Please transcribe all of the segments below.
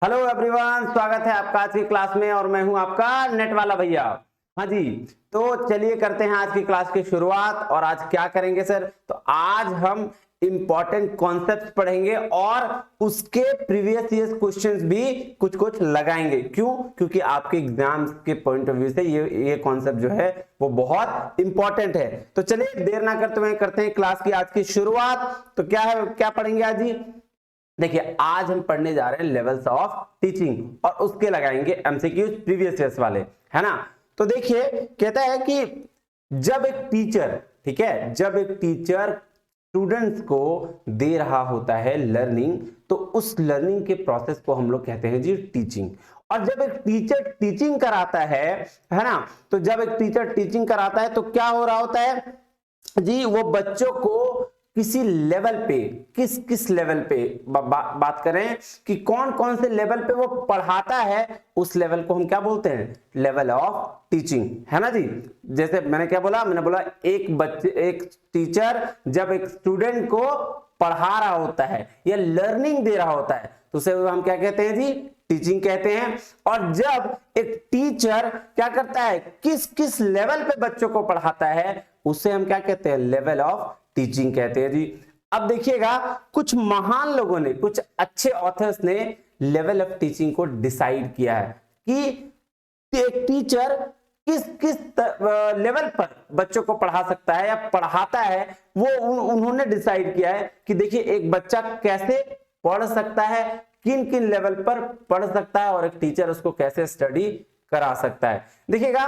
Hello everyone, स्वागत है आपका आज की क्लास में और मैं हूं आपका नेट वाला भैया। हाँ जी, तो चलिए करते हैं आज की क्लास की शुरुआत। और आज क्या करेंगे सर? तो आज हम इंपॉर्टेंट कॉन्सेप्ट्स पढ़ेंगे और उसके प्रीवियस ईयर क्वेश्चंस भी कुछ कुछ लगाएंगे। क्यों? क्योंकि आपके एग्जाम्स के पॉइंट ऑफ व्यू से ये कॉन्सेप्ट जो है वो बहुत इंपॉर्टेंट है। तो चलिए देर ना करते हुए करते हैं क्लास की आज की शुरुआत। तो क्या पढ़ेंगे आज जी? देखिए, आज हम पढ़ने जा रहे हैं लेवल्स ऑफ टीचिंग और उसके लगाएंगे एमसीक्यूज प्रीवियस ईयर्स वाले, है ना। तो देखिए, कहता है कि जब एक टीचर, ठीक है, जब एक टीचर स्टूडेंट्स को दे रहा होता है लर्निंग, तो उस लर्निंग के प्रोसेस को हम लोग कहते हैं जी टीचिंग। और जब एक टीचर टीचिंग कराता है ना, तो जब एक टीचर टीचिंग कराता है तो क्या हो रहा होता है जी? वो बच्चों को किसी लेवल पे, किस लेवल पे बात करें कि कौन कौन से लेवल पे वो पढ़ाता है, उस लेवल को हम क्या बोलते हैं? लेवल ऑफ टीचिंग, है ना जी। जैसे मैंने क्या बोला? मैंने बोला एक टीचर जब एक स्टूडेंट को पढ़ा रहा होता है या लर्निंग दे रहा होता है तो उसे हम क्या कहते हैं जी? टीचिंग कहते हैं। और जब एक टीचर क्या करता है, किस किस लेवल पे बच्चों को पढ़ाता है, उसे हम क्या कहते हैं? लेवल ऑफ टीचिंग कहते हैं जी। अब देखिएगा, कुछ महान लोगों ने, कुछ अच्छे ऑथर्स ने लेवल ऑफ टीचिंग को डिसाइड किया है कि एक टीचर किस किस लेवल पर बच्चों को पढ़ा सकता है या पढ़ाता है। वो उन्होंने डिसाइड किया है कि देखिए, एक बच्चा कैसे पढ़ सकता है, किन किन लेवल पर पढ़ सकता है और एक टीचर उसको कैसे स्टडी करा सकता है। देखिएगा,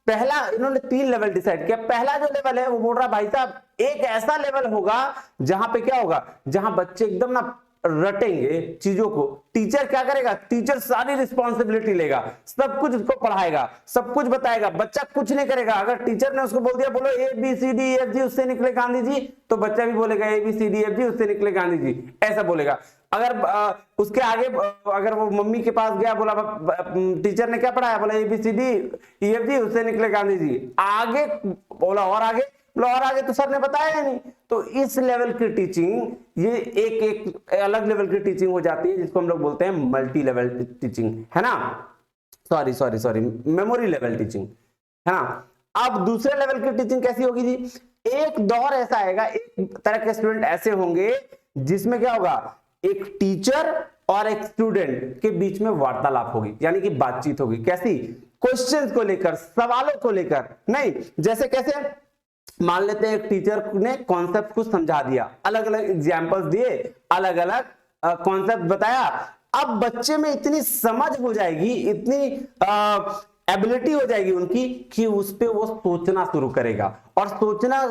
पहला इन्होंने 3 लेवल डिसाइड किया। पहला जो लेवल है वो बोल रहा भाई साहब, एक ऐसा लेवल होगा जहां पे क्या होगा, जहां बच्चे एकदम ना रटेंगे चीजों को। टीचर क्या करेगा? टीचर सारी रिस्पॉन्सिबिलिटी लेगा, सब कुछ उसको पढ़ाएगा, सब कुछ बताएगा, बच्चा कुछ नहीं करेगा। अगर टीचर ने उसको बोल दिया बोलो ABCDEFG उससे निकले गांधी जी, तो बच्चा भी बोलेगा ABCDEFG उससे निकले गांधी जी, ऐसा बोलेगा। अगर उसके आगे अगर वो मम्मी के पास गया, बोला टीचर ने क्या पढ़ाया, बोला ABCDEFG उससे निकले गांधी जी, आगे बोला और आगे, बोला और आगे तो सर ने बताया नहीं। तो इस लेवल की टीचिंग, ये एक अलग लेवल की टीचिंग हो जाती है जिसको हम लोग बोलते हैं मल्टी लेवल टीचिंग, है ना। सॉरी मेमोरी लेवल टीचिंग, है ना। अब दूसरे लेवल की टीचिंग कैसी होगी जी? एक दौर ऐसा आएगा, एक तरह के स्टूडेंट ऐसे होंगे जिसमें क्या होगा, एक टीचर और एक स्टूडेंट के बीच में वार्तालाप होगी, यानी कि बातचीत होगी। कैसी? क्वेश्चंस को लेकर, सवालों को लेकर नहीं। जैसे कैसे? मान लेते हैं एक टीचर ने कॉन्सेप्ट को समझा दिया, अलग अलग एग्जांपल्स दिए, अलग अलग कॉन्सेप्ट बताया। अब बच्चे में इतनी समझ हो जाएगी, इतनी एबिलिटी हो जाएगी उनकी कि उस पे वो सोचना शुरू करेगा। और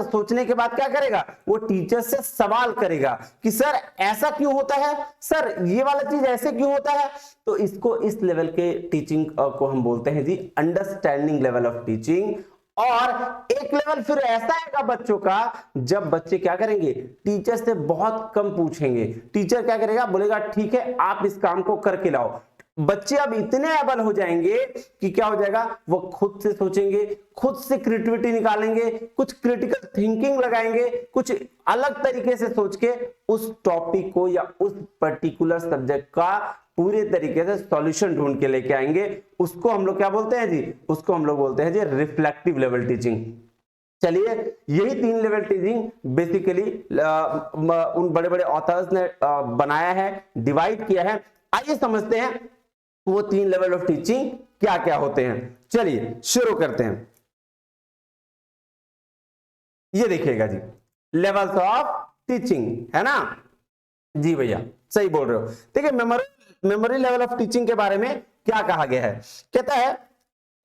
सोचने के बाद क्या करेगा? वो टीचर से सवाल करेगा कि सर ऐसा क्यों होता है, सर ये वाला चीज ऐसे क्यों होता है। तो इसको, इस लेवल के टीचिंग को हम बोलते हैं जी अंडरस्टैंडिंग लेवल ऑफ टीचिंग। और एक लेवल फिर ऐसा आएगा बच्चों का, जब बच्चे क्या करेंगे, टीचर से बहुत कम पूछेंगे। टीचर क्या करेगा? बोलेगा ठीक है आप इस काम को करके लाओ। बच्चे अब इतने एबल हो जाएंगे कि क्या हो जाएगा, वो खुद से सोचेंगे, खुद से क्रिएटिविटी निकालेंगे, कुछ क्रिटिकल थिंकिंग लगाएंगे, कुछ अलग तरीके से सोच के उस टॉपिक को या उस पर्टिकुलर सब्जेक्ट का पूरे तरीके से सॉल्यूशन ढूंढ के लेके आएंगे। उसको हम लोग क्या बोलते हैं जी? उसको हम लोग बोलते हैं जी रिफ्लेक्टिव लेवल टीचिंग। चलिए, यही 3 लेवल टीचिंग बेसिकली उन बड़े बड़े ऑथर्स ने बनाया है, डिवाइड किया है। आइए समझते हैं वो 3 लेवल ऑफ टीचिंग क्या क्या होते हैं। चलिए शुरू करते हैं। ये देखिएगा जी, लेवल्स ऑफ टीचिंग, है ना जी भैया, सही बोल रहे हो। देखिए, मेमोरी लेवल ऑफ टीचिंग के बारे में क्या कहा गया है? कहता है,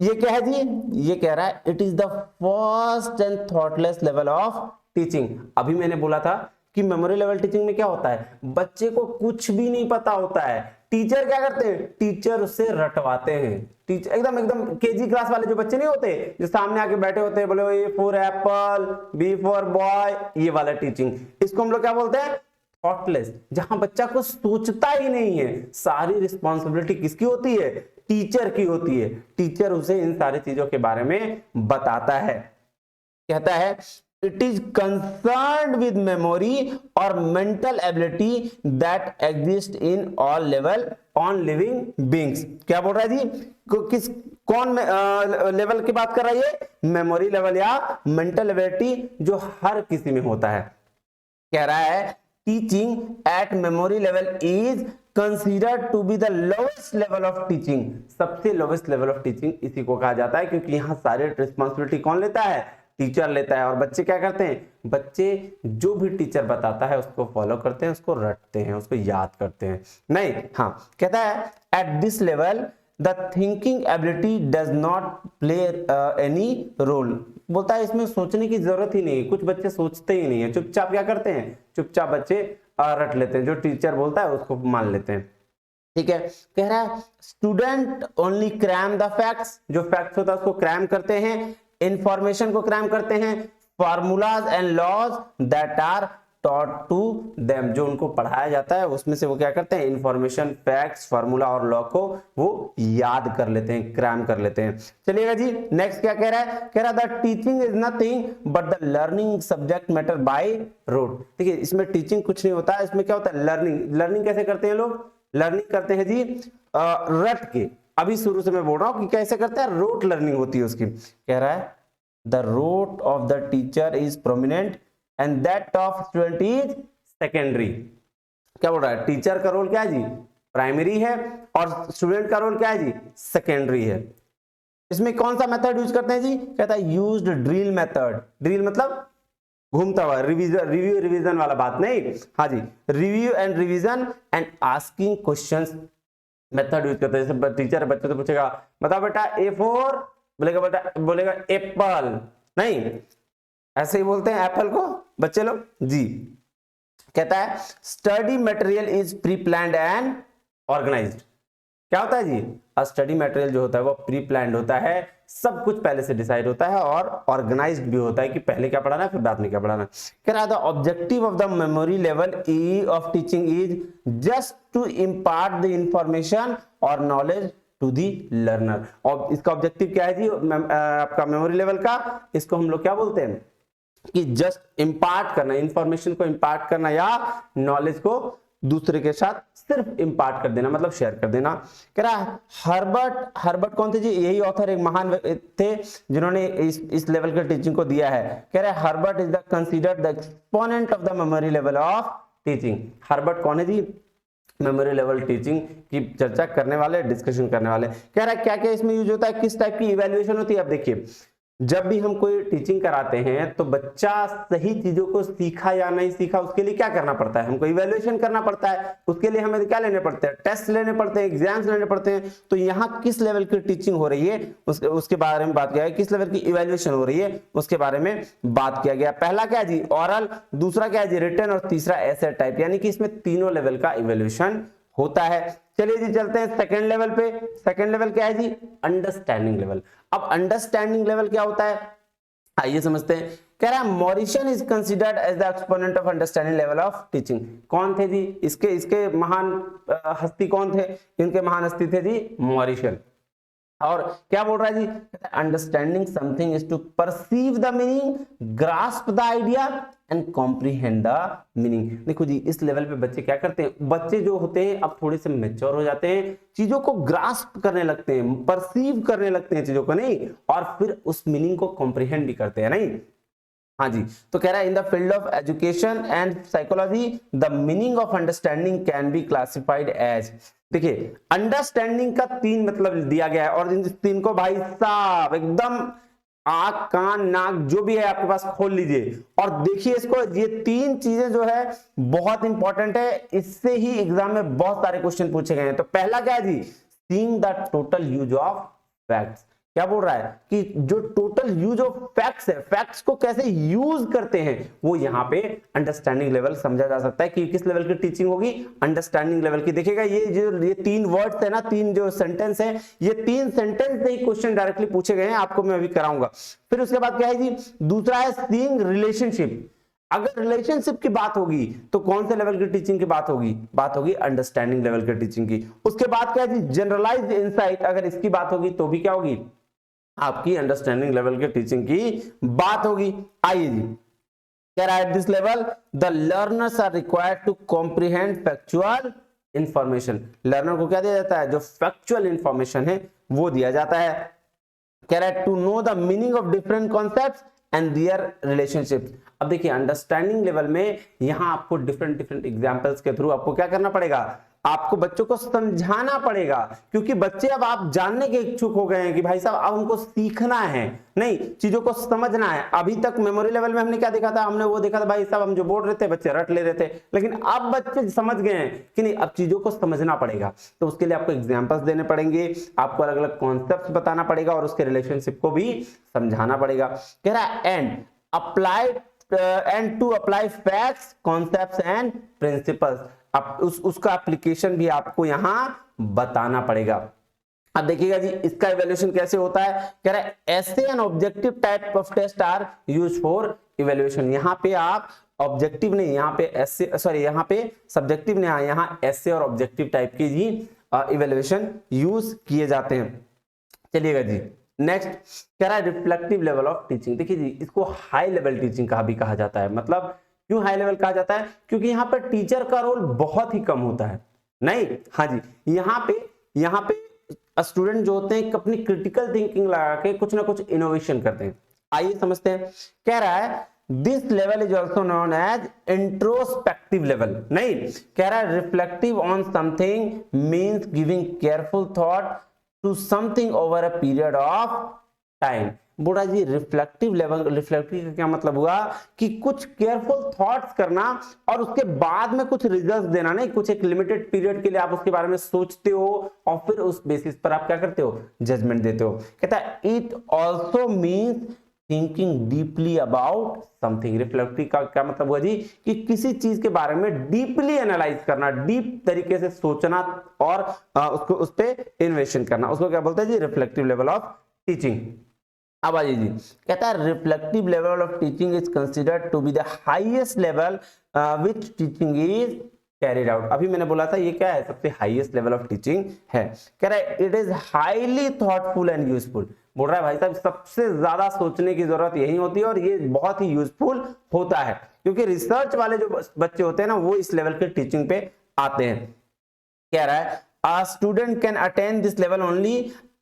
ये क्या है जी? ये कह रहा है it is the first and thoughtless level of teaching. अभी मैंने बोला था कि मेमोरी लेवल टीचिंग में क्या होता है, बच्चे को कुछ भी नहीं पता होता है। टीचर क्या करते हैं? टीचर उससे रटवाते हैं। टीचर एकदम एकदम केजी क्लास वाले जो बच्चे नहीं होते, जो सामने आके बैठे होते हैं, बोले A for apple, B for boy, ये वाला टीचिंग, इसको हम लोग क्या बोलते हैं? थॉटलेस। जहां बच्चा कुछ सोचता ही नहीं है, सारी रिस्पॉन्सिबिलिटी किसकी होती है? टीचर की होती है। टीचर उसे इन सारी चीजों के बारे में बताता है। कहता है it is concerned with memory और mental ability that exist in all level on living beings. क्या बोल रहा है जी, कौन लेवल की बात कर रहा है ये, मेमोरी लेवल या मेंटल एबिलिटी जो हर किसी में होता है। कह रहा है teaching at memory level is considered to be the lowest level of teaching. सबसे लोवेस्ट लेवल ऑफ टीचिंग इसी को कहा जाता है, क्योंकि यहाँ सारे रिस्पॉन्सिबिलिटी कौन लेता है, टीचर लेता है। और बच्चे क्या करते हैं, बच्चे जो भी टीचर बताता है उसको फॉलो करते हैं, उसको रटते हैं, उसको याद करते हैं। नहीं, हाँ, कहता है at this level the thinking ability does not play any role. बोलता है इसमें सोचने की जरूरत ही नहीं, कुछ बच्चे सोचते ही नहीं है, चुपचाप क्या करते हैं, चुपचाप बच्चे रट लेते हैं, जो टीचर बोलता है उसको मान लेते हैं। ठीक है, कह रहा है student only cram the facts, जो फैक्ट्स होता है उसको क्रैम करते हैं, इंफॉर्मेशन को क्रैम करते हैं, formulas and laws that are taught to them, जो उनको पढ़ाया जाता है उसमें से वो क्या करते हैं, इंफॉर्मेशन, फैक्ट्स, फार्मूला और लॉ को वो याद कर लेते हैं, क्रैम कर लेते हैं। चलिएगा जी, नेक्स्ट क्या कह रहा है, कह रहा है the teaching is nothing but the learning subject matter by rote. देखिए इसमें टीचिंग कुछ नहीं होता है, इसमें क्या होता है, लर्निंग। लर्निंग कैसे करते हैं लोग, लर्निंग करते हैं जी रट के। अभी शुरू से मैं बोल रहा हूं कि कैसे करते हैं, रोट लर्निंग होती है उसकी। कह रहा है the role of the teacher is prominent and that of student is secondary. क्या बोल रहा है, टीचर का रोल क्या है जी, प्राइमरी है, और स्टूडेंट का रोल क्या है जी, सेकेंडरी है। इसमें कौन सा मेथड यूज करते हैं जी, कहता है यूज्ड ड्रिल मेथड। ड्रिल मतलब घूमता हुआ, रिवीजन, रिव्यू रिवीजन वाला बात नहीं, हाँ जी, review and revision and asking questions method use करते हैं। जैसे टीचर बच्चे से पूछेगा, बताओ बेटा A4, बोलेगा एप्पल, नहीं ऐसे ही बोलते हैं एप्पल को बच्चे लोग जी। कहता है study material is pre planned and organised. क्या होता है जी, स्टडी मटेरियल जो होता है वो प्री प्लान्ड होता है, सब कुछ पहले से डिसाइड होता है, और ऑर्गेनाइज्ड भी होता है कि पहले क्या पढ़ाना है फिर बाद में क्या पढ़ाना है। कह रहा है the objective of the memory level ई of teaching is just to impart the information और नॉलेज टू दी लर्नर। और इसका ऑब्जेक्टिव क्या है जी, आपका मेमोरी लेवल का, इसको हम लोग क्या बोलते हैं कि जस्ट इम्पार्ट करना, इंफॉर्मेशन को इम्पार्ट करना या नॉलेज को दूसरे के साथ सिर्फ इम्पार्ट कर देना, मतलब शेयर कर देना। कह रहा है हर्बर्ट कौन थे जी, यही ऑथर एक महान थे जिन्होंने इस लेवल के टीचिंग को दिया है। कह रहा है Herbert is the considered the exponent of the memory level of teaching. Herbert कौन है जी, मेमोरी लेवल टीचिंग की चर्चा करने वाले, डिस्कशन करने वाले। कह रहा है क्या क्या इसमें यूज होता है, किस टाइप की इवैल्यूएशन होती है। अब देखिए जब भी हम कोई टीचिंग कराते हैं तो बच्चा सही चीजों को सीखा या नहीं सीखा उसके लिए क्या करना पड़ता है, हमको इवैल्यूएशन करना पड़ता है। उसके लिए हमें क्या लेने पड़ते हैं, टेस्ट लेने पड़ते हैं, एग्जाम्स लेने पड़ते हैं। तो यहाँ किस लेवल की टीचिंग हो रही है उसके बारे में बात किया गया, किस लेवल की इवैल्यूएशन हो रही है उसके बारे में बात किया गया। पहला क्या है जी, ऑरल, दूसरा क्या है जी, रिटन, और तीसरा एसे टाइप, यानी कि इसमें तीनों लेवल का इवैल्यूएशन होता है। चलिए जी चलते हैं सेकंड लेवल पे। सेकंड लेवल क्या है जी, अंडरस्टैंडिंग लेवल। अब अंडरस्टैंडिंग लेवल क्या होता है, आइए समझते हैं। कह रहा है Morrison is considered as the exponent of understanding level of teaching. कौन थे जी इसके महान हस्ती कौन थे, इनके महान हस्ती थे जी मॉरिसन। और क्या बोल रहा है जी, understanding something is to perceive the meaning, grasp the idea and comprehend the meaning. देखो जी इस लेवल पे बच्चे क्या करते हैं, बच्चे जो होते हैं अब थोड़े से मैच्योर हो जाते हैं, चीजों को ग्रास्प करने लगते हैं, परसीव करने लगते हैं चीजों को, नहीं, और फिर उस मीनिंग को कॉम्प्रीहेंड भी करते हैं, नहीं। हाँ जी, तो कह रहा है in the field of education and psychology the meaning of understanding can be classified as. देखिए अंडरस्टैंडिंग का 3 मतलब दिया गया है, और इन 3 को भाई साहब एकदम आंख कान नाक जो भी है आपके पास खोल लीजिए और देखिए इसको। ये 3 चीजें जो है बहुत इंपॉर्टेंट है, इससे ही एग्जाम में बहुत सारे क्वेश्चन पूछे गए हैं। तो पहला क्या है जी, seeing the total use of facts. क्या बोल रहा है कि जो टोटल यूज ऑफ फैक्ट्स है, फैक्ट्स को कैसे यूज करते हैं, वो यहाँ पे अंडरस्टैंडिंग लेवल समझा जा सकता है कि किस लेवल की टीचिंग होगी, अंडरस्टैंडिंग लेवल की। देखिएगा ये 3 वर्ड्स है ना, 3 जो सेंटेंस है, ये 3 सेंटेंस से ही क्वेश्चन डायरेक्टली पूछे गए हैं, आपको मैं अभी कराऊंगा। फिर उसके बाद क्या है जी, दूसरा है सीइंग रिलेशनशिप। अगर रिलेशनशिप की बात होगी तो कौन से लेवल की टीचिंग की बात होगी, बात होगी अंडरस्टैंडिंग लेवल की टीचिंग की। उसके बाद क्या है जी, जनरलाइज्ड इनसाइट, अगर इसकी बात होगी तो भी क्या होगी, आपकी अंडरस्टैंडिंग लेवल के टीचिंग की बात होगी। आइए जी कह रहा है at this level the learners are required to comprehend factual information. Learner को क्या दिया जाता है, जो फैक्चुअल इंफॉर्मेशन है वो दिया जाता है। कह रहा है to know the meaning of different concepts and their relationships. अब देखिए अंडरस्टैंडिंग लेवल में यहां आपको डिफरेंट डिफरेंट एग्जांपल्स के थ्रू आपको क्या करना पड़ेगा, आपको बच्चों को समझाना पड़ेगा, क्योंकि बच्चे अब आप जानने के इच्छुक हो गए हैं कि भाई साहब अब उनको सीखना है, नहीं चीजों को समझना है। अभी तक मेमोरी लेवल में हमने क्या देखा था, हमने वो देखा था भाई साहब हम जो बोल रहे थे बच्चे रट ले रहे थे, लेकिन अब बच्चे समझ गए हैं कि नहीं अब चीजों को समझना पड़ेगा। तो उसके लिए आपको एग्जांपल्स देने पड़ेंगे, आपको अलग अलग कॉन्सेप्ट बताना पड़ेगा और उसके रिलेशनशिप को भी समझाना पड़ेगा। कह रहा है and applied and to apply facts, concepts and principles। अब उसका एप्लीकेशन भी आपको यहां बताना पड़ेगा। अब देखिएगा जी इसका इवैल्यूएशन कैसे होता है। कह रहा है essay and objective type of test are used for evaluation. यहां पे आप ऑब्जेक्टिव नहीं, यहाँ पे ऐसे सॉरी यहाँ पे सब्जेक्टिव नहीं, यहाँ ऐसे और ऑब्जेक्टिव टाइप की जी इवैल्यूएशन यूज किए जाते हैं। चलिएगा जी नेक्स्ट कह रहा है रिफ्लेक्टिव लेवल ऑफ टीचिंग। देखिए जी इसको हाई लेवल टीचिंग का भी कहा जाता है। मतलब क्यों हाई लेवल कहा जाता है, क्योंकि यहाँ पर टीचर का रोल बहुत ही कम होता है। नहीं हाँ जी यहाँ पे स्टूडेंट जो होते हैं अपनी क्रिटिकल थिंकिंग लगा के कुछ ना कुछ इनोवेशन करते हैं। आइए समझते हैं। कह रहा है this level is also known as introspective level. नहीं कह रहा है reflective on something means giving careful thought to something over a period of time. बोला जी रिफ्लेक्टिव लेवल, रिफ्लेक्टिव का क्या मतलब हुआ कि कुछ केयरफुल थॉट्स करना और उसके बाद में कुछ रिजल्ट्स देना। नहीं कुछ एक लिमिटेड पीरियड के लिए आप उसके बारे में सोचते हो और फिर उस बेसिस पर आप क्या करते हो, जजमेंट देते हो। कहता है it also means thinking deeply about something. Reflective का क्या मतलब हुआ जी कि किसी चीज के बारे में डीपली एनालाइज करना, डीप तरीके से सोचना और उसको उस पे इन्वेस्टिगेशन करना, उसको क्या बोलते हैं जी रिफ्लेक्टिव लेवल ऑफ टीचिंग। अब आइए जी कहता है reflective level of teaching is considered to be the highest level which teaching is carried out. अभी मैंने बोला था ये क्या है, सबसे हाईएस्ट लेवल ऑफ टीचिंग है। कह रहा है it is highly thoughtful and useful. बोल रहा है भाई साहब सबसे ज्यादा सोचने की जरूरत यही होती है और ये बहुत ही यूजफुल होता है, क्योंकि रिसर्च वाले जो बच्चे होते हैं ना वो इस लेवल के टीचिंग पे आते हैं। कह रहा है a student can attain this level only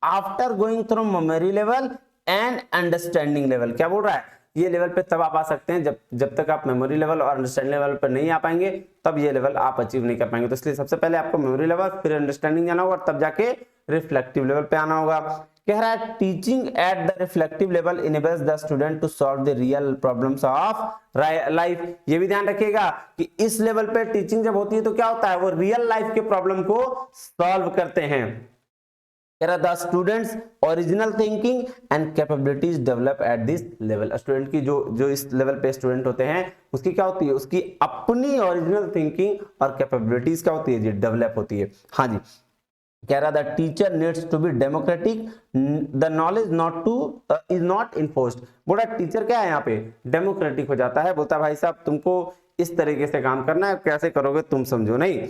after going through memory level and understanding level। क्या बोल रहा है, ये लेवल पे तब आप आ सकते हैं जब तक आप मेमोरी लेवल और अंडरस्टैंडिंग लेवल पर नहीं आ पाएंगे तब ये लेवल आप अचीव नहीं कर पाएंगे। तो इसलिए सबसे पहले आपको मेमोरी लेवल फिर अंडरस्टैंडिंग जाना होगा और तब जाके रिफ्लेक्टिव लेवल पे आना होगा। कह रहा है teaching at the reflective level enables the student to solve the real problems of life. ये भी ध्यान रखिएगा कि इस लेवल पे टीचिंग जब होती है तो क्या होता है, वो रियल लाइफ के प्रॉब्लम को सॉल्व करते हैं। The students original thinking and capabilities develop at this level. Student की जो इस लेवल पे स्टूडेंट होते हैं उसकी क्या होती है, उसकी अपनी ओरिजिनल थिंकिंग और कैपेबिलिटीज क्या होती है जी, डेवलप होती है। हाँ जी कह रहा the teacher needs to be democratic, the knowledge not to is not enforced. बोला टीचर क्या है यहाँ पे डेमोक्रेटिक हो जाता है, बोलता भाई साहब तुमको इस तरीके से काम करना है, कैसे करोगे तुम समझो। नहीं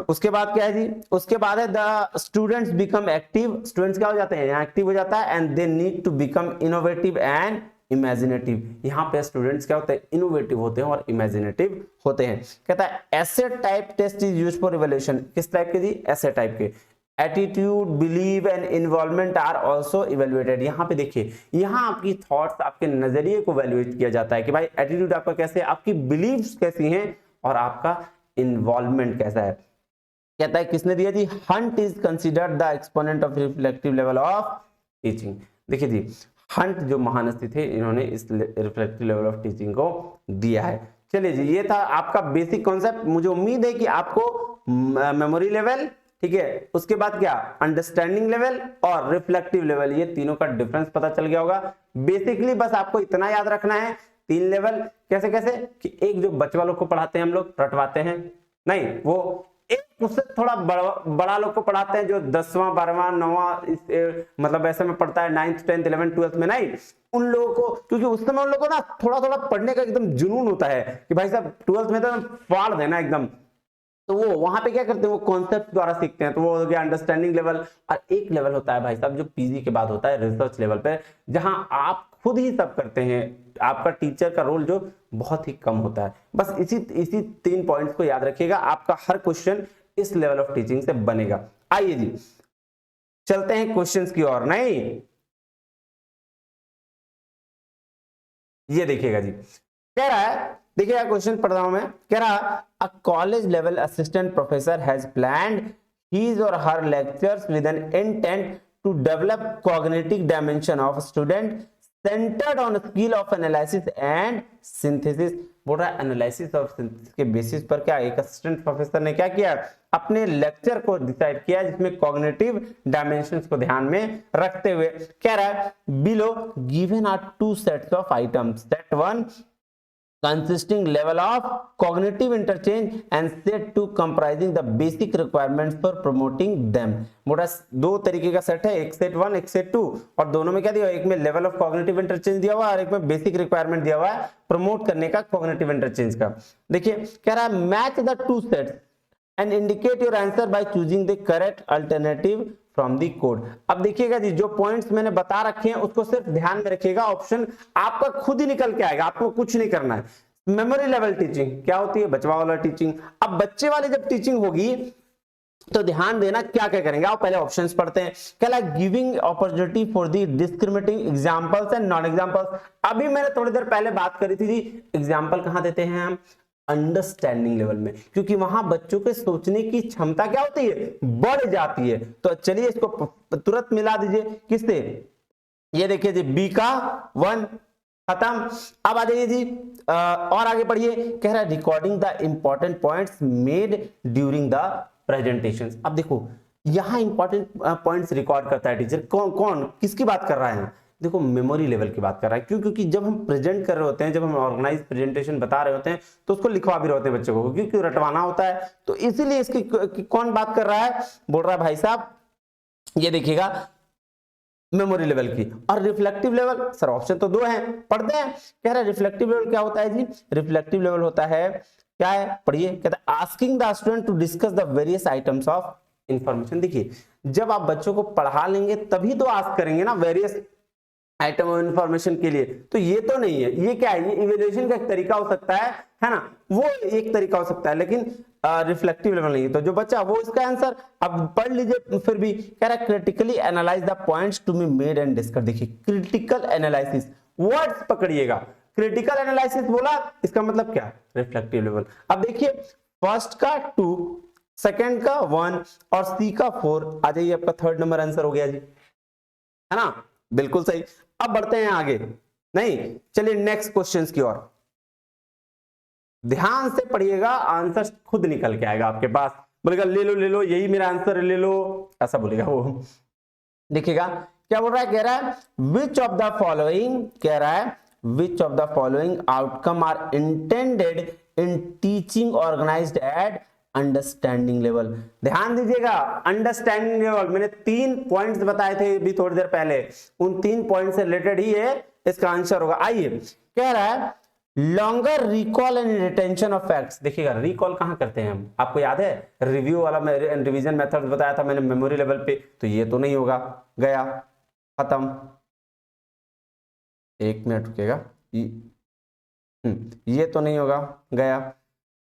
उसके बाद क्या है जी, उसके बाद है the students become active. Students क्या हो जाते हैं, यहाँ एक्टिव हो जाता है and they need to become innovative and imaginative. यहाँ पे स्टूडेंट्स क्या होते हैं, इनोवेटिव होते हैं और इमेजिनेटिव होते हैं। कहता है essay type test is used for evaluation. किस टाइप के जी, ऐसे टाइप के। Attitude, believe and involvement are also evaluated. यहाँ पे देखिए यहाँ आपकी थॉट्स, आपके नजरिए को इवेल्युएट किया जाता है कि भाई एटीट्यूड आपका कैसे है, आपकी बिलीव्स कैसी हैं और आपका इन्वॉल्वमेंट कैसा है। कहता है किसने दिया जी, Hunt is considered the exponent of reflective level of teaching. देखिए जी हंट जो महानस्थी थे इन्होंने इस रिफ्लेक्टिव लेवल ऑफ टीचिंग को दिया है। चलिए जी ये था आपका बेसिक कॉन्सेप्ट। मुझे उम्मीद है कि आपको मेमोरी लेवल, ठीक है, उसके बाद क्या अंडरस्टैंडिंग लेवल और रिफ्लेक्टिव लेवल, ये तीनों का डिफरेंस पता चल गया होगा। बेसिकली बस आपको इतना याद रखना है, 3 लेवल कैसे कैसे कि एक जो बच्चे वालों को पढ़ाते हैं हम लोग रटवाते हैं, नहीं वो एक उससे थोड़ा बड़ा लोग को पढ़ाते हैं जो 10वां 12वां 9वां मतलब ऐसे में पढ़ता है 9th 10th 11th 12th में। नहीं उन लोगों को, क्योंकि उस समय उन लोगों को ना थोड़ा थोड़ा पढ़ने का एकदम जुनून होता है कि भाई साहब 12th में तो फाड़ देना एकदम, तो वो वहां पे क्या करते हैं, वो कॉन्सेप्ट द्वारा सीखते हैं। तो वो हो गया अंडरस्टैंडिंग लेवल। और एक लेवल होता है भाई साहब जो पीजी के बाद होता है रिसर्च लेवल पे, जहां आप खुद ही सब करते हैं। आपका टीचर का रोल जो बहुत ही कम होता है। बस इसी 3 पॉइंट्स को याद रखिएगा, आपका हर क्वेश्चन इस लेवल ऑफ टीचिंग से बनेगा। आइए जी चलते हैं क्वेश्चंस की ओर। नहीं ये देखिएगा जी, कह रहा है, देखिएगा क्वेश्चन पढ़ रहा हूं मैं, कह रहा a college level assistant professor has planned his or her lectures with an intent to develop cognitive dimension of student centered on skill of analysis and synthesis। बोल रहा है एनालिसिस और सिंथेसिस के बेसिस पर क्या एक असिस्टेंट प्रोफेसर ने क्या किया, अपने लेक्चर को डिसाइड किया जिसमें कॉग्निटिव डायमेंशंस को ध्यान में रखते हुए। कह रहा है below given are 2 sets of items, set 1 consisting level of cognitive interchange and set 2 comprising the basic requirements for promoting them। मोटा 2 तरीके का सेट है, एक सेट 1 एक सेट 2, और दोनों में क्या दिया, एक में लेवल ऑफ कॉग्निटिव इंटरचेंज दिया हुआ है और एक में बेसिक रिक्वायरमेंट दिया हुआ है प्रमोट करने का कॉग्निटिव इंटरचेंज का। देखिए कह रहा है match the 2 sets and indicate your answer by choosing the correct alternative from the code. अब देखिएगा जी जो पॉइंट्स मैंने बता रखे हैं उसको सिर्फ ध्यान में रखिएगा, ऑप्शन आपका खुद ही निकल के आएगा, आपको कुछ नहीं करना है। मेमोरी लेवल टीचिंग क्या होती है, बचवा वाला टीचिंग। अब बच्चे वाली जब टीचिंग होगी तो ध्यान देना क्या क्या करेंगे, आओ पहले ऑप्शंस पढ़ते हैं। क्या giving opportunity for the discriminating examples and non examples. अभी मैंने थोड़ी देर पहले बात करी थी जी, एग्जांपल कहां देते हैं हम, अंडरस्टैंडिंग लेवल में, क्योंकि वहां बच्चों के सोचने की क्षमता क्या होती है, बढ़ जाती है। तो चलिए इसको तुरंत मिला दीजिए किससे, ये देखिए जी बी का 1 खत्म। अब आ जाइए जी और आगे पढ़िए। कह रहा है recording the important points made during the presentation. अब देखो यहां इंपॉर्टेंट पॉइंट्स रिकॉर्ड करता है टीचर, कौन किसकी बात कर रहा है, देखो मेमोरी लेवल की बात कर रहा है। क्यों, क्योंकि जब हम प्रेजेंट कर रहे होते हैं, जब हम ऑर्गेनाइज प्रेजेंटेशन बता रहे होते हैं तो उसको लिखवा भी रहे होते हैं बच्चों को, क्योंकि रटवाना होता है। तो इसीलिए इसकी कौन बात कर रहा है, बोल रहा है भाई साहब ये देखिएगा मेमोरी लेवल की। और रिफ्लेक्टिव लेवल, सर ऑप्शन तो 2 हैं, पढ़ते हैं। कह रहा है रिफ्लेक्टिव लेवल क्या होता है जी, रिफ्लेक्टिव लेवल होता है क्या है, पढ़िए। कहता है asking the student to discuss the various items of information. देखिए जब आप बच्चों को पढ़ा लेंगे तभी तो आस्क करेंगे ना वेरियस आइटम ऑफ इंफॉर्मेशन के लिए। तो ये तो नहीं है, ये क्या है, ये इवैल्यूएशन का एक तरीका हो सकता है ना, वो एक तरीका हो सकता है, लेकिन रिफ्लेक्टिव लेवल नहीं। तो जो बच्चा वो इसका आंसर, अब पढ़ लीजिए फिर भी। कह रहा है critically analyse the points to be made and discuss. देखिए क्रिटिकल एनालिसिस, वर्ड्स पकड़िएगा, क्रिटिकल एनालिसिस बोला इसका मतलब क्या, रिफ्लेक्टिव लेवल। अब देखिए फर्स्ट का 2, सेकंड का 1 और सी का 4। आ जाइए आपका 3rd नंबर आंसर हो गया जी, है ना, बिल्कुल सही। अब बढ़ते हैं आगे, नहीं चलिए नेक्स्ट क्वेश्चंस की ओर। ध्यान से पढ़िएगा, आंसर खुद निकल के आएगा आपके पास। बोलेगा ले लो यही मेरा आंसर ले लो, ऐसा बोलेगा वो। देखिएगा क्या बोल रहा है, कह रहा है विच ऑफ द फॉलोइंग, कह रहा है which of the following outcome are intended in teaching organised at understanding level. ध्यान दीजिएगा, अंडरस्टैंडिंग लेवल मैंने 3 पॉइंट्स बताए थे अभी थोड़ी देर पहले, उन 3 पॉइंट से रिलेटेड ही है इसका आंसर होगा। आइए कह रहा है longer recall and retention of facts. देखिएगा रिकॉल कहां करते हैं हम, आपको याद है रिव्यू वाला रिवीजन मेथड बताया था मैंने मेमोरी लेवल पे, तो ये तो नहीं होगा, गया खत्म। 1 मिनट रुकेगा, ये तो नहीं होगा, गया।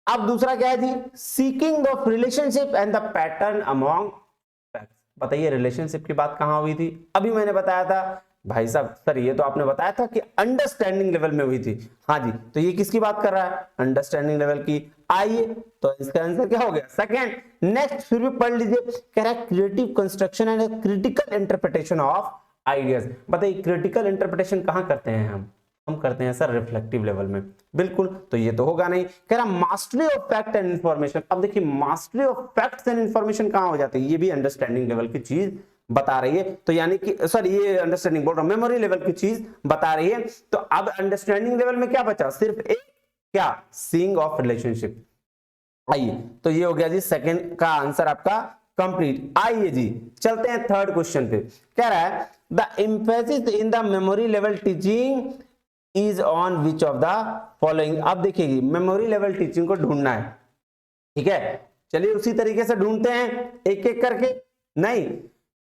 अब दूसरा क्या है जी, seeking the relationship and the pattern among facts. बताइए रिलेशनशिप की बात कहां हुई थी, अभी मैंने बताया था भाई साहब, सर ये तो आपने बताया था कि अंडरस्टैंडिंग लेवल में हुई थी। हाँ जी, तो ये किसकी बात कर रहा है, अंडरस्टैंडिंग लेवल की। आइए तो इसका आंसर क्या हो गया, सेकंड। नेक्स्ट फिर भी पढ़ लीजिए, कह रहा है creative construction and critical interpretation of ideas. बताइए क्रिटिकल इंटरप्रिटेशन कहां करते हैं हम करते हैं सर रिफ्लेक्टिव लेवल में, बिल्कुल। तो ये तो होगा नहीं। कह रहा mastery of fact and information. अब देखिए mastery of facts and information कहां हो जाती है, ये भी अंडरस्टैंडिंग लेवल की चीज बता रही है। तो यानी कि सर ये अंडरस्टैंडिंग बोल रहा हूं, मेमोरी लेवल की चीज बता रही है। तो अब अंडरस्टैंडिंग लेवल में क्या बचा, सिर्फ एक क्या, सीइंग ऑफ रिलेशनशिप। आइए तो ये हो गया जी सेकंड का आंसर आपका कंप्लीट। आइए जी चलते हैं 3rd क्वेश्चन पे। कह रहा है the emphasis in the memory level teaching is on which of the following. अब देखिए मेमोरी लेवल टीचिंग को ढूंढना है, ठीक है। चलिए उसी तरीके से ढूंढते हैं एक एक करके। नहीं,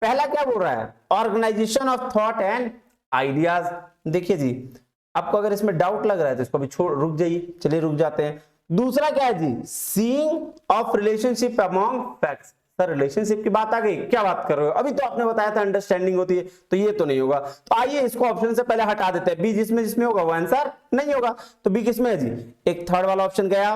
पहला क्या बोल रहा है, organisation of thought and ideas. देखिए जी, आपको अगर इसमें डाउट लग रहा है तो इसको भी छोड़ रुक जाइए, चलिए रुक जाते हैं। दूसरा क्या है जी, seeing of relationship among facts. Sir relationship की बात आ गई, क्या बात कर रहे हो, अभी तो आपने बताया था अंडरस्टैंडिंग होती है, तो ये तो नहीं होगा। तो आइए इसको ऑप्शन से पहले हटा देते हैं, बी जिसमें जिसमें होगा वो आंसर नहीं होगा। तो बी किसमें है जी, एक थर्ड वाला ऑप्शन गया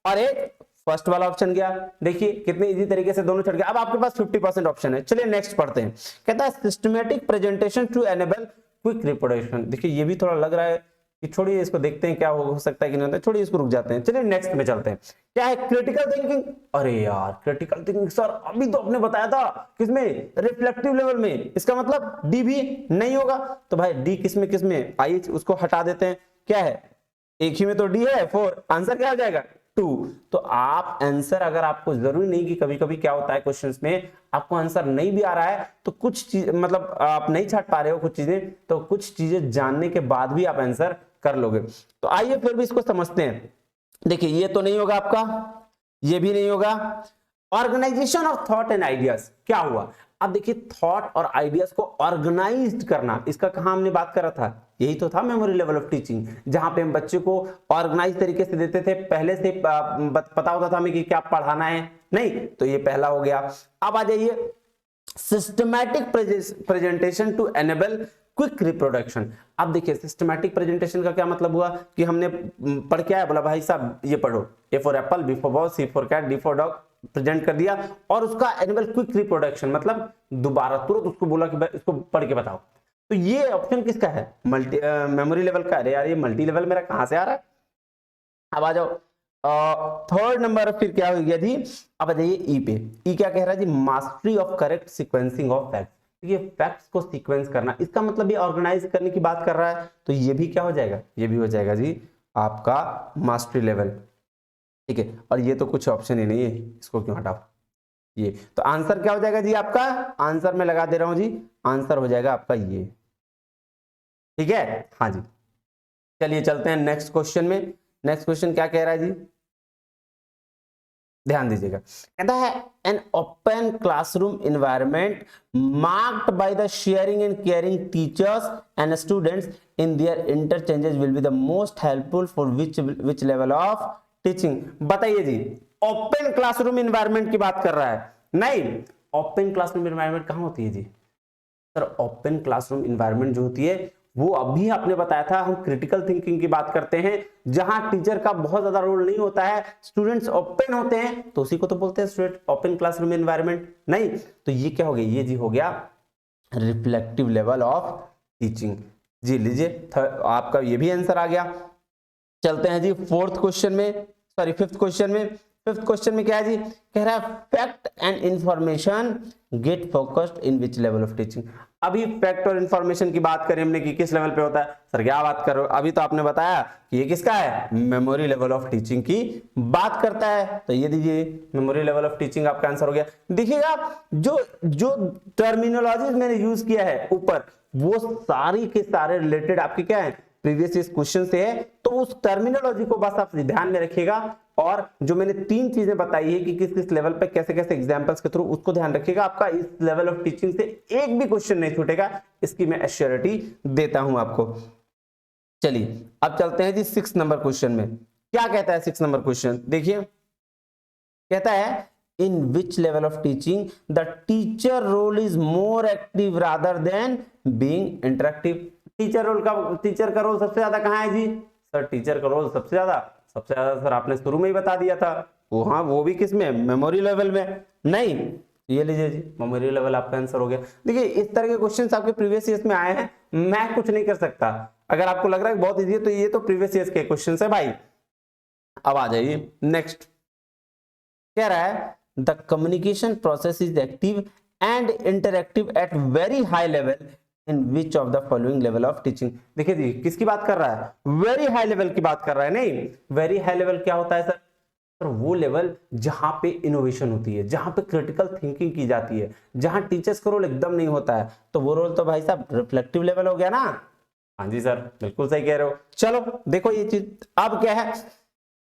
और एक फर्स्ट वाला ऑप्शन गया। देखिए कितने इजी तरीके से दोनों चढ़ गए। अब आपके पास 50% ऑप्शन है। चलिए नेक्स्ट पढ़ते हैं। कहता है systematic presentation to enable quick reproduction. देखिए ये भी थोड़ा लग रहा है कि छोड़िए इसको, देखते हैं क्या हो सकता है कि नहीं होता है, छोड़िए इसको, रुक जाते हैं। चलिए नेक्स्ट में चलते हैं। क्या है, क्रिटिकल थिंकिंग। अरे यार क्रिटिकल थिंकिंग सर अभी तो आपने बताया था किसमें, रिफ्लेक्टिव लेवल में, इसका मतलब डी भी नहीं होगा। तो भाई डी किसमें किसमें, आइए उसको हटा देते हैं। क्या है, एक ही में तो डी है 4, आंसर क्या हो जाएगा 2। तो आप आंसर, अगर आपको जरूरी नहीं कि कभी कभी क्या होता है क्वेश्चंस में आपको आंसर नहीं भी आ रहा है तो कुछ चीज मतलब आप नहीं छाट पा रहे हो कुछ चीजें, तो कुछ चीजें जानने के बाद भी आप आंसर कर लोगे। तो आइए फिर भी इसको समझते हैं। देखिए ये तो नहीं होगा आपका, ये भी नहीं होगा। Organisation of thought and ideas, क्या हुआ। अब देखिए थॉट और आइडियाज को ऑर्गेनाइज्ड करना, इसका कहां हमने बात करा था, यही तो था मेमोरी लेवल ऑफ टीचिंग, जहां पे हम बच्चे को ऑर्गेनाइज तरीके से देते थे, पहले से पता होता था हमें कि क्या पढ़ाना है, नहीं तो ये पहला हो गया। अब आ जाइए systematic presentation to enable quick reproduction. अब देखिए सिस्टमैटिक प्रेजेंटेशन का क्या मतलब हुआ कि हमने पढ़ के आया, बोला भाई साहब ये पढ़ो, A for apple, B for ball, C for cat, D for dog, present कर दिया, और उसका एनिमल क्विक रिप्रोडक्शन मतलब दोबारा तुरंत उसको बोला कि इसको पढ़ के बताओ। तो ये ऑप्शन किसका है, मल्टी मेमोरी लेवल का। अरे यार ये मल्टी लेवल मेरा कहां से आ रहा है। अब आ जाओ थर्ड नंबर फिर क्या हो गया जी, अब आ जाइए ई पे। ई क्या कह रहा है जी, mastery of correct sequencing of facts. ये फैक्ट्स को सीक्वेंस करना, इसका मतलब ये ऑर्गेनाइज करने की बात कर रहा है, तो ये भी क्या हो जाएगा, ये भी हो जाएगा जी आपका मास्टरी लेवल। ठीक है, और ये तो कुछ ऑप्शन ही नहीं है, इसको क्यों हटाओ ये। तो आंसर क्या हो जाएगा जी आपका, आंसर में लगा दे रहा हूं जी, आंसर हो जाएगा आपका ये। ठीक है, हाँ जी। चलिए चलते हैं नेक्स्ट क्वेश्चन में। नेक्स्ट क्वेश्चन क्या कह रहा है जी, ध्यान दीजिएगा। कहता है an open classroom environment marked by the sharing and caring teachers and students in their interchanges will be the most helpful for which level of teaching. बताइए जी, ओपन क्लासरूम एनवायरनमेंट की बात कर रहा है, नहीं ओपन क्लासरूम एनवायरनमेंट कहां होती है जी। सर ओपन क्लासरूम एनवायरनमेंट जो होती है वो अभी आपने बताया था, हम क्रिटिकल थिंकिंग की बात करते हैं, जहां टीचर का बहुत ज्यादा रोल नहीं होता है, स्टूडेंट्स ओपन होते हैं, तो उसी को तो बोलते हैं स्टूडेंट ओपन क्लासरूम एनवायरनमेंट। नहीं तो ये क्या हो गया, ये जी हो गया रिफ्लेक्टिव लेवल ऑफ टीचिंग। जी लीजिए आपका ये भी आंसर आ गया। चलते हैं जी फोर्थ क्वेश्चन में, सॉरी फिफ्थ क्वेश्चन में। फिफ्थ क्वेश्चन में क्या है जी, कह रहा है fact and information get focused in which level of teaching. अभी फैक्ट और इंफॉर्मेशन की बात करें हमने कि किस लेवल पे होता है, सर क्या बात कर रहे हो, अभी तो आपने बताया कि ये किसका है, मेमोरी लेवल ऑफ टीचिंग की बात करता है। तो ये दीजिए मेमोरी लेवल ऑफ टीचिंग आपका आंसर हो गया। देखिएगा जो जो टर्मिनोलॉजी मैंने यूज किया है ऊपर, वो सारी के सारे रिलेटेड आपके क्या है, प्रीवियस क्वेश्चन से है, तो उस टर्मिनोलॉजी को बस आप ध्यान में रखिएगा, और जो मैंने तीन चीजें बताई है कि किस किस लेवल पे कैसे कैसे एग्जांपल्स के थ्रू, उसको ध्यान रखिएगा। आपका इस लेवल ऑफ टीचिंग से एक भी क्वेश्चन नहीं छूटेगा, इसकी मैं एश्योरिटी देता हूं आपको। चलिए अब चलते हैं जी 6 नंबर क्वेश्चन में। क्या कहता है 6 नंबर क्वेश्चन, देखिए कहता है in which level of teaching the teacher role is more active rather than being interactive. Teacher का रोल सबसे ज्यादा कहां है जी, सर टीचर का रोल सबसे ज्यादा सर आपने शुरू में ही बता दिया था, वो हाँ वो भी किस में, मेमोरी लेवल में। नहीं ये लीजिए जी मेमोरी लेवल आपका आंसर हो गया। देखिए इस तरह के क्वेश्चंस आपके प्रीवियस ईयर्स में आए हैं, मैं कुछ नहीं कर सकता। अगर आपको लग रहा है बहुत इजी है तो ये तो प्रीवियस ईयर्स के क्वेश्चंस है भाई। अब आ जाइए नेक्स्ट, कह रहा है the communication process is active and interactive at very high level in which of the following level of teaching. देखिए जी किसकी बात कर रहा है, वेरी हाई लेवल की बात कर रहा है। नहीं वेरी हाई लेवल क्या होता है सर, सर वो लेवल जहां पे इनोवेशन होती है, जहां पे क्रिटिकल थिंकिंग की जाती है, जहां टीचर्स का रोल एकदम नहीं होता है, तो वो रोल तो भाई साहब रिफ्लेक्टिव लेवल हो गया ना। हाँ जी सर बिल्कुल सही कह रहे हो। चलो देखो ये चीज अब क्या है,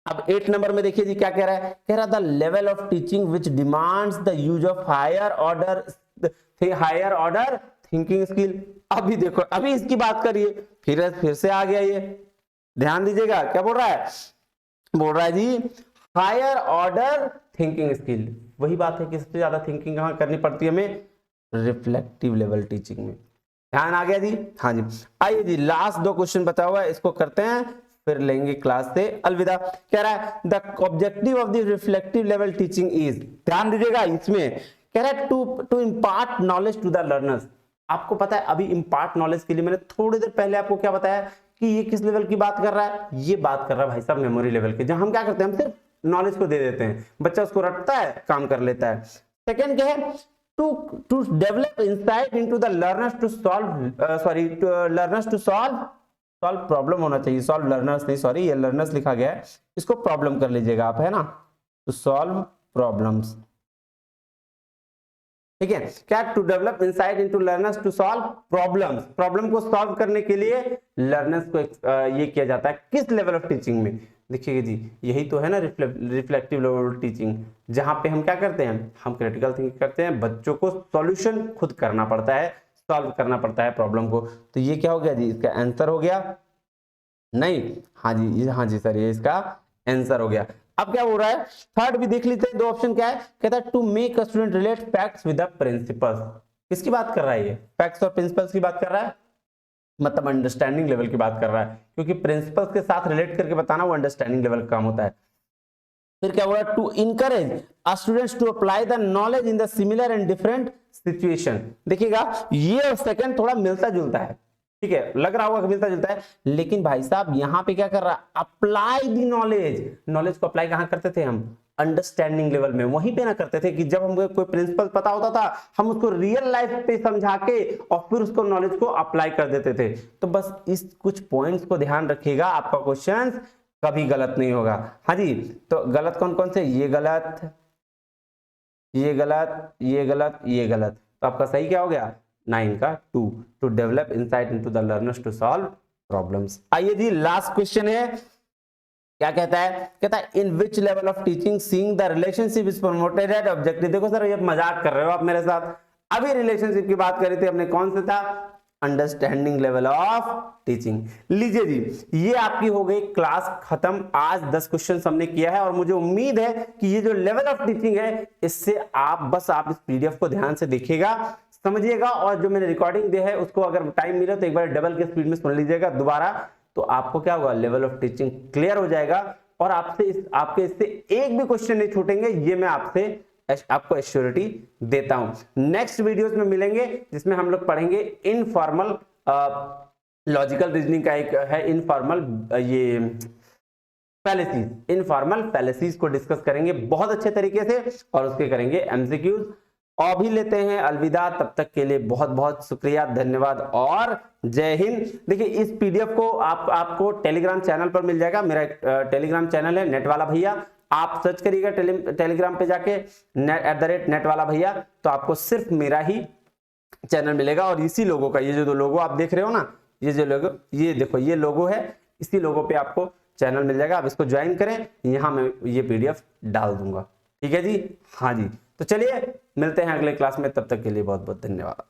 अब 8 नंबर में देखिए जी क्या कह रहा है, कह रहा the level of teaching which demands the use of higher order thinking skill. अभी देखो, अभी इसकी बात करिए, फिर से आ गया ये, ध्यान दीजिएगा क्या बोल रहा है, बोल रहा है जी हायर ऑर्डर थिंकिंग स्किल। वही बात है कि सबसे ज्यादा थिंकिंग कहाँ करनी पड़ती है हमें, रिफ्लेक्टिव लेवल टीचिंग में। ध्यान आ गया जी। हाँ जी, आइए जी लास्ट 2 क्वेश्चन बचा हुआ है, इसको करते हैं फिर लेंगे क्लास से अलविदा। कह रहा है the objective of the reflective level teaching is, ध्यान दीजिएगा इसमें, कह रहा है to impart knowledge to the learners. आपको पता है अभी इम्पार्ट नॉलेज के लिए मैंने थोड़ी देर पहले आपको क्या बताया कि ये किस लेवल की बात कर रहा है, ये बात कर रहा है भाई साहब मेमोरी लेवल की, जहां हम क्या करते हैं, हम सिर्फ नॉलेज को दे देते हैं, बच्चा उसको रटता है, काम कर लेता है। सेकंड क्या है, to develop insight into the learners to solve learners to solve problem होना चाहिए, सॉल्व लर्नर्स नहीं, सॉरी ये लर्नर्स लिखा गया है, इसको प्रॉब्लम कर लीजिएगा आप, है ना, टू सॉल्व प्रॉब्लम्स। ठीक है, क्या, to develop insight into learners to solve problems, problem को सॉल्व करने के लिए लर्नर्स को ये किया जाता है किस लेवल ऑफ टीचिंग में, देखिए जी यही तो है ना रिफ्लेक्टिव लेवल टीचिंग, जहां पे हम क्या करते हैं, हम क्रिटिकल थिंकिंग करते हैं, बच्चों को सॉल्यूशन खुद करना पड़ता है, सॉल्व करना पड़ता है प्रॉब्लम को। तो ये क्या हो गया जी, इसका आंसर हो गया, नहीं, हाँ जी, हाँ जी सर, ये इसका आंसर हो गया। अब क्या हो रहा है, थर्ड भी देख लेते हैं, 2 ऑप्शन क्या है, कहता है to make a student relate facts with the principles. किसकी बात कर रहा है ये, फैक्ट्स और प्रिंसिपल्स की बात कर रहा है, मतलब अंडरस्टैंडिंग लेवल की बात कर रहा है, क्योंकि प्रिंसिपल्स के साथ रिलेट करके बताना वो अंडरस्टैंडिंग लेवल का काम होता है। फिर क्या बोला, to encourage students to apply the knowledge in the similar and different situation. देखिएगा ये और सेकंड थोड़ा मिलता जुलता है, ठीक है, लग रहा होगा कि मिलता जुलता है, लेकिन भाई साहब यहाँ पे क्या कर रहा है, अप्लाई द नॉलेज, नॉलेज को अप्लाई कहां करते थे हम, अंडरस्टैंडिंग लेवल में, वहीं पे ना करते थे कि जब हमको कोई प्रिंसिपल पता होता था हम उसको रियल लाइफ पे समझा के और फिर उसको नॉलेज को अप्लाई कर देते थे। तो बस इस कुछ पॉइंट्स को ध्यान रखिएगा, आपका क्वेश्चन कभी गलत नहीं होगा। हाँ जी, तो गलत कौन कौन से, ये गलत, ये गलत, ये गलत, ये गलत, तो आपका सही क्या हो गया, 9 का 2, to develop insight into the learners to solve problems. आइए जी लास्ट क्वेश्चन है, क्या कहता है, कहता है in which level of teaching seeing the relationship is promoted at objective. देखो सर ये मजाक कर रहे हो आप मेरे साथ, अभी रिलेशनशिप की बात करी थी हमने, कौन सा था, अंडरस्टैंडिंग लेवल ऑफ टीचिंग। लीजिए जी ये आपकी हो गई क्लास खत्म, आज 10 क्वेश्चन हमने किया है और मुझे उम्मीद है कि ये जो लेवल ऑफ टीचिंग है इससे आप इस पीडीएफ को ध्यान से देखिएगा, समझिएगा, और जो मैंने रिकॉर्डिंग दी है उसको अगर टाइम मिले तो एक बार डबल के स्पीड में सुन लीजिएगा दोबारा, तो आपको क्या होगा, लेवल ऑफ टीचिंग क्लियर हो जाएगा और आपके इससे एक भी क्वेश्चन नहीं छूटेंगे, ये मैं आपको एश्योरिटी देता हूं। नेक्स्ट वीडियोस में मिलेंगे जिसमें हम लोग पढ़ेंगे इनफॉर्मल लॉजिकल रीजनिंग का एक है इनफॉर्मल ये फैलेसीज, इनफॉर्मल फैलेसीज को डिस्कस करेंगे बहुत अच्छे तरीके से और उसके करेंगे एमसीक्यूज। अभी लेते हैं अलविदा, तब तक के लिए बहुत बहुत शुक्रिया, धन्यवाद और जय हिंद। देखिए इस पीडीएफ को आपको टेलीग्राम चैनल पर मिल जाएगा, मेरा एक टेलीग्राम चैनल है नेट वाला भैया, आप सर्च करिएगा टेलीग्राम पे जाके @नेट वाला भैया, तो आपको सिर्फ मेरा ही चैनल मिलेगा और इसी लोगो का, ये जो 2 लोगो आप देख रहे हो ना, ये जो लोगो, ये देखो ये लोगो है, इसी लोगो पे आपको चैनल मिल जाएगा, आप इसको ज्वाइन करें, यहां मैं ये पीडीएफ डाल दूंगा, ठीक है जी। हाँ जी, तो चलिए मिलते हैं अगले क्लास में, तब तक के लिए बहुत बहुत धन्यवाद।